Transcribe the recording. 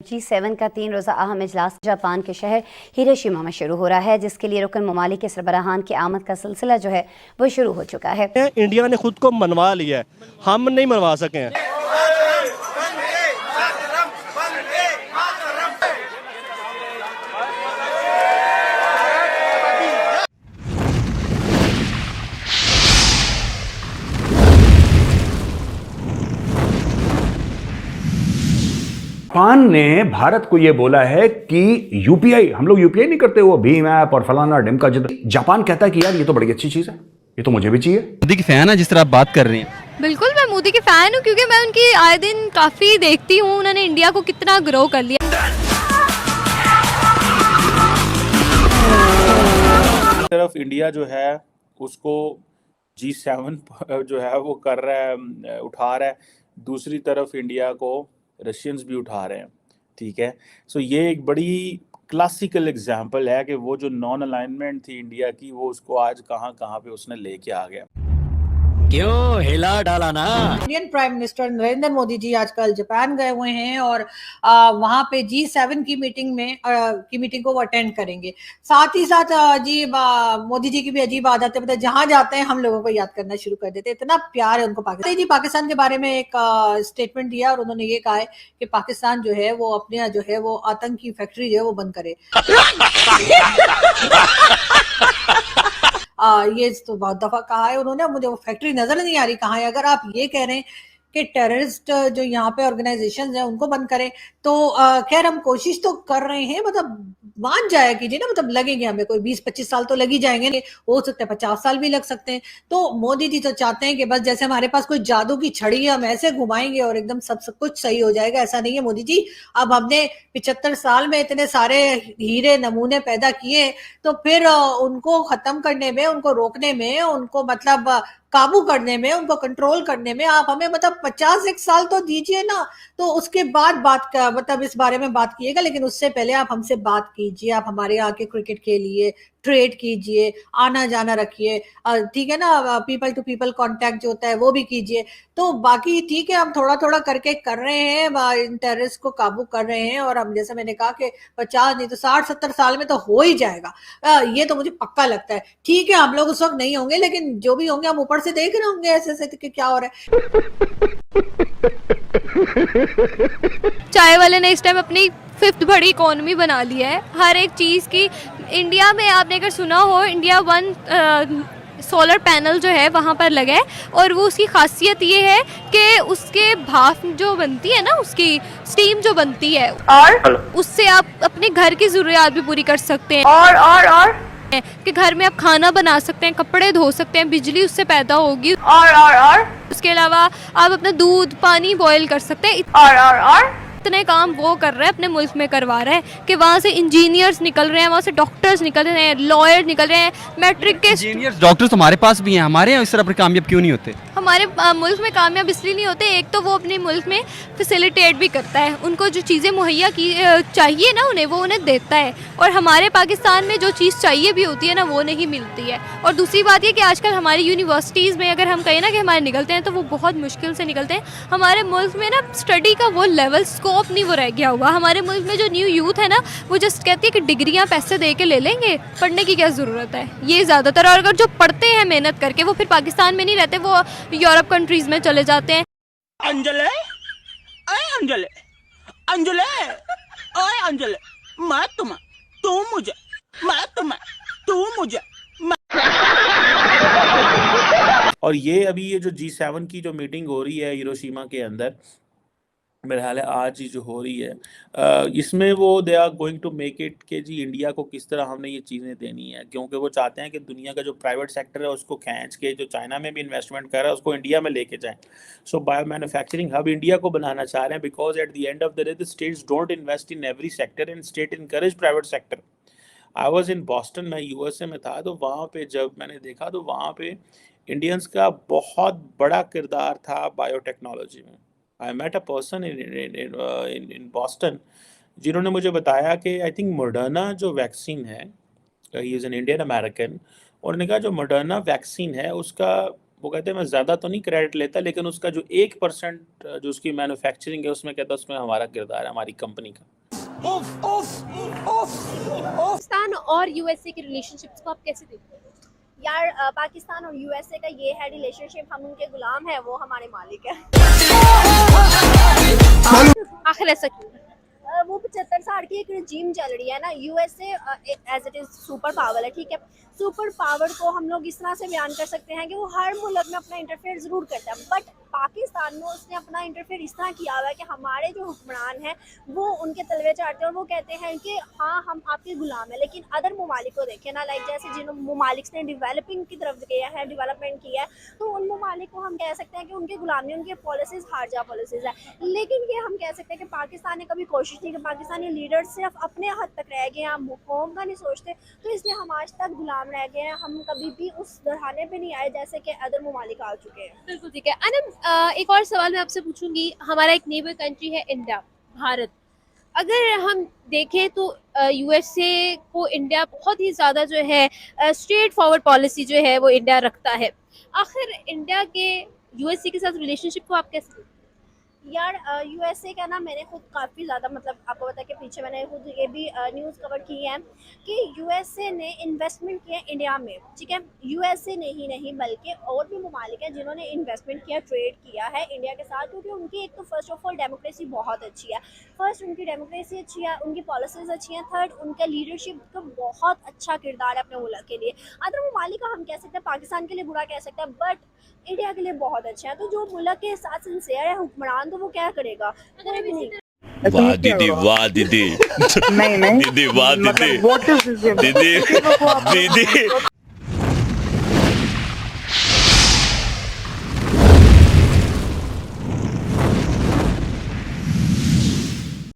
G7 का 3 रोज़ा अहम इजलास जापान के शहर हिरोशिमा में शुरू हो रहा है, जिसके लिए रुकन ममालिक के सरबराहान की आमद का सिलसिला जो है वो शुरू हो चुका है। इंडिया ने खुद को मनवा लिया है, हम नहीं मनवा सके हैं। जापान ने भारत को यह बोला है कि यूपीआई, हम लोग यूपीआई नहीं करते, वो भीम ऐप और फलाना डिमका जितना। जापान कहता है कि यार ये तो बड़ी अच्छी चीज है, ये तो मुझे भी चाहिए। मोदी की फैन है जिस तरह आप बात कर रही हैं। बिल्कुल, मैं मोदी की फैन हूँ क्योंकि मैं उनकी आए दिन काफी देखती हूँ, उन्होंने इंडिया को कितना ग्रो कर लिया। तरफ इंडिया जो है उसको G7 जो है वो कर रहा है, उठा रहा है, दूसरी तरफ इंडिया को रशियंस भी उठा रहे हैं। ठीक है, सो ये एक बड़ी क्लासिकल एग्जांपल है कि वो जो नॉन अलाइनमेंट थी इंडिया की, वो उसको आज कहाँ कहाँ पे उसने लेके आ गया। क्यों हिला डाला ना। Indian prime minister Narendra Modi ji आजकल जापान गए हुए हैं और वहां पे G7 की मीटिंग को वो अटेंड करेंगे। साथ ही साथ मोदी जी की भी अजीब आदत है, मतलब जहां जाते हैं हम लोगों को याद करना शुरू कर देते हैं, इतना प्यार है उनको पाकिस्तान। जी पाकिस्तान के बारे में एक स्टेटमेंट दिया और उन्होंने ये कहा है कि पाकिस्तान जो है वो अपने जो है वो आतंकी फैक्ट्री जो है वो बंद करे। ये तो बहुत दफा कहा है उन्होंने, मुझे वो फैक्ट्री नजर नहीं आ रही कहाँ है। अगर आप ये कह रहे हैं कि टेररिस्ट जो यहाँ पे ऑर्गेनाइजेशन है उनको बंद करें, तो खैर हम कोशिश तो कर रहे हैं, मतलब मान जाया कीजिए ना, मतलब लगेंगे हमें कोई 20-25 साल तो लगी जाएंगे, हो सकते हैं 50 साल भी लग सकते हैं। तो मोदी जी तो चाहते हैं कि बस जैसे हमारे पास कोई जादू की छड़ी है, हम ऐसे घुमाएंगे और एकदम सब कुछ सही हो जाएगा। ऐसा नहीं है मोदी जी, अब हमने 75 साल में इतने सारे हीरे नमूने पैदा किए, तो फिर उनको खत्म करने में, उनको रोकने में, उनको मतलब काबू करने में, उनको कंट्रोल करने में आप हमें मतलब 50 साल तो दीजिए ना, तो उसके बाद मतलब इस बारे में बात कीजिएगा। लेकिन उससे पहले आप हमसे बात कीजिए, आप हमारे यहाँ के क्रिकेट के लिए ट्रेड कीजिए, आना जाना रखिए, ठीक है ना, पीपल टू पीपल कांटेक्ट जो होता है वो भी कीजिए। तो बाकी ठीक है, हम थोड़ा थोड़ा करके कर रहे हैं, इन टेररिस्ट को काबू कर रहे हैं, और हम जैसे मैंने कहा कि 50 नहीं तो 60-70 साल में तो हो ही जाएगा, ये तो मुझे पक्का लगता है। ठीक है, हम लोग उस वक्त नहीं होंगे, लेकिन जो भी होंगे हम ऊपर से देख रहे होंगे ऐसे ऐसे कि क्या हो रहा है। चाय वाले ने इस टाइम अपनी 5th बड़ी इकोनॉमी बना ली है, हर एक चीज़ की। इंडिया में आपने अगर सुना हो, इंडिया 1 सोलर पैनल जो है वहाँ पर लगा है, और वो उसकी खासियत ये है कि उसके भाप जो बनती है ना, उसकी स्टीम जो बनती है, और उससे आप अपने घर की ज़रूरियात भी पूरी कर सकते हैं, और कि घर में आप खाना बना सकते हैं, कपड़े धो सकते हैं, बिजली उससे पैदा होगी, और उसके अलावा आप अपना दूध पानी बॉयल कर सकते हैं, और इतने काम वो कर रहा है, अपने मुल्क में करवा रहा है कि वहाँ से इंजीनियर्स निकल रहे हैं, वहाँ से डॉक्टर्स निकल रहे हैं, लॉयर निकल रहे हैं, मैट्रिक के इंजीनियर्स डॉक्टर्स हमारे पास भी हैं, हमारे यहाँ इस तरह पर कामयाब क्यों नहीं होते? हमारे मुल्क में कामयाब इसलिए नहीं होते, एक तो वो अपने मुल्क में फैसिलिटेट भी करता है, उनको जो चीज़ें मुहैया की चाहिए ना उन्हें, वो उन्हें देता है, और हमारे पाकिस्तान में जो चीज़ चाहिए भी होती है ना वो नहीं मिलती है। और दूसरी बात ये कि आजकल हमारी यूनिवर्सिटीज़ में अगर हम कहें ना कि हमारे निकलते हैं तो वो बहुत मुश्किल से निकलते हैं। हमारे मुल्क में ना स्टडी का वो लेवल स्कोप नहीं वो रह गया हुआ। हमारे मुल्क में जो न्यू यूथ है ना, वो जस्ट कहती है कि डिग्रियाँ पैसे दे के ले लेंगे, पढ़ने की क्या ज़रूरत है, ये ज़्यादातर। और अगर जो पढ़ते हैं मेहनत करके, वो फिर पाकिस्तान में नहीं रहते, वो यूरोप कंट्रीज में चले जाते हैं। अंजले, अरे अंजले, अंजले, ओए अंजले, मैं तुम्हें, तू मुझे, मैं तुम्हें, तू मुझे। और ये अभी ये जो G7 की जो मीटिंग हो रही है हिरोशिमा के अंदर, मेरे ख्याल है आज ही जो हो रही है, इसमें वो they are going to make it कि जी इंडिया को किस तरह हमने ये चीज़ें देनी है, क्योंकि वो चाहते हैं कि दुनिया का जो प्राइवेट सेक्टर है उसको खींच के, जो चाइना में भी इन्वेस्टमेंट कर रहा है उसको इंडिया में लेके जाएं। सो बायो मैन्युफैक्चरिंग हब इंडिया को बनाना चाह रहे हैं, because at the end of the day the states don't invest in every sector and state encourage private sector. I was in Boston, मैं USA में था, तो वहाँ पे जब मैंने देखा तो वहाँ पे इंडियंस का बहुत बड़ा किरदार था बायोटेक्नोलॉजी में। I met a person in Boston जिन्होंने मुझे बताया कि आई थिंक मॉडर्ना जो वैक्सीन है, he is an Indian American, और उन्होंने कहा जो मॉडर्ना वैक्सीन है उसका वो कहते हैं मैं ज़्यादा तो नहीं क्रेडिट लेता, लेकिन उसका जो 1% जो उसकी मैन्युफैक्चरिंग है उसमें कहता है उसमें हमारा किरदार है, हमारी कंपनी का। पाकिस्तान और यूएसए के रिलेशनशिप्स को आप कैसे देखते हैं? यार पाकिस्तान और यूएसए का ये है रिलेशनशिप, हम उनके गुलाम हैं, वो हमारे मालिक हैं। आखिर ऐसा क्यों? वो 75 साल की एक रजीम चल रही है ना। USA as it is super power है, ठीक है। सुपर पावर को हम लोग इस तरह से बयान कर सकते हैं कि वो हर मुल्क में अपना इंटरफेयर ज़रूर करता है, बट पाकिस्तान में उसने अपना इंटरफेयर इस तरह किया हुआ है कि हमारे जो हुक्मरान हैं वो उनके तलवे चाटते हैं और वो कहते हैं कि हाँ हम आपके गुलाम हैं। लेकिन अदर ममालिक को देखें ना, लाइक जैसे जिन ममालिक ने डेवलपिंग की तरफ गया है, डेवलपमेंट किया है, तो उन ममालिक को हम कह सकते हैं कि उनके गुलाम नहीं, उनकी पॉलिसीज़ हारजा पॉलिसीज़ है। लेकिन ये हम कह सकते हैं कि पाकिस्तान ने कभी कोशिश नहीं की, पाकिस्तानी लीडर्स सिर्फ अपने हद तक रह गए हैं, हम कौम का नहीं सोचते, तो इसलिए हम आज तक गुलाम रह गए हैं। हम कभी भी उस दरहाने पे नहीं आए जैसे कि अदर ममालिक आ चुके हैं। बिल्कुल ठीक है। अनम, एक और सवाल मैं आपसे पूछूंगी। हमारा एक नेबर कंट्री है इंडिया, भारत। अगर हम देखें तो यूएसए को इंडिया बहुत ही ज़्यादा जो है स्ट्रेट फॉरवर्ड पॉलिसी जो है वो इंडिया रखता है। आखिर इंडिया के यूएसए के साथ रिलेशनशिप को आप कैसे देखते हैं? यार यूएसए का ना मैंने खुद काफ़ी ज़्यादा, मतलब आपको पता है कि पीछे मैंने खुद ये भी न्यूज़ कवर की है कि यूएसए ने इन्वेस्टमेंट किया इंडिया में, ठीक है। यूएसए ने ही नहीं बल्कि और भी ममालिक हैं जिन्होंने इन्वेस्टमेंट किया, ट्रेड किया है इंडिया के साथ, क्योंकि उनकी एक तो फर्स्ट ऑफ ऑल डेमोक्रेसी बहुत अच्छी है। फर्स्ट उनकी डेमोक्रेसी अच्छी है, उनकी पॉलिसीज़ अच्छी हैं। थर्ड उनका लीडरशिप का बहुत अच्छा किरदार है अपने मुल्क के लिए। अदर ममालिक का हम कह सकते हैं, पाकिस्तान के लिए बुरा कह सकते हैं, बट इंडिया के लिए बहुत अच्छा है। तो जो मुल्क के साथ सिंसियर है हुक्मरान, तो वो क्या करेगा? कोई भी नहीं। वाह दीदी, वाह दीदी, नहीं दीदी, वाह दीदी, दीदी, दीदी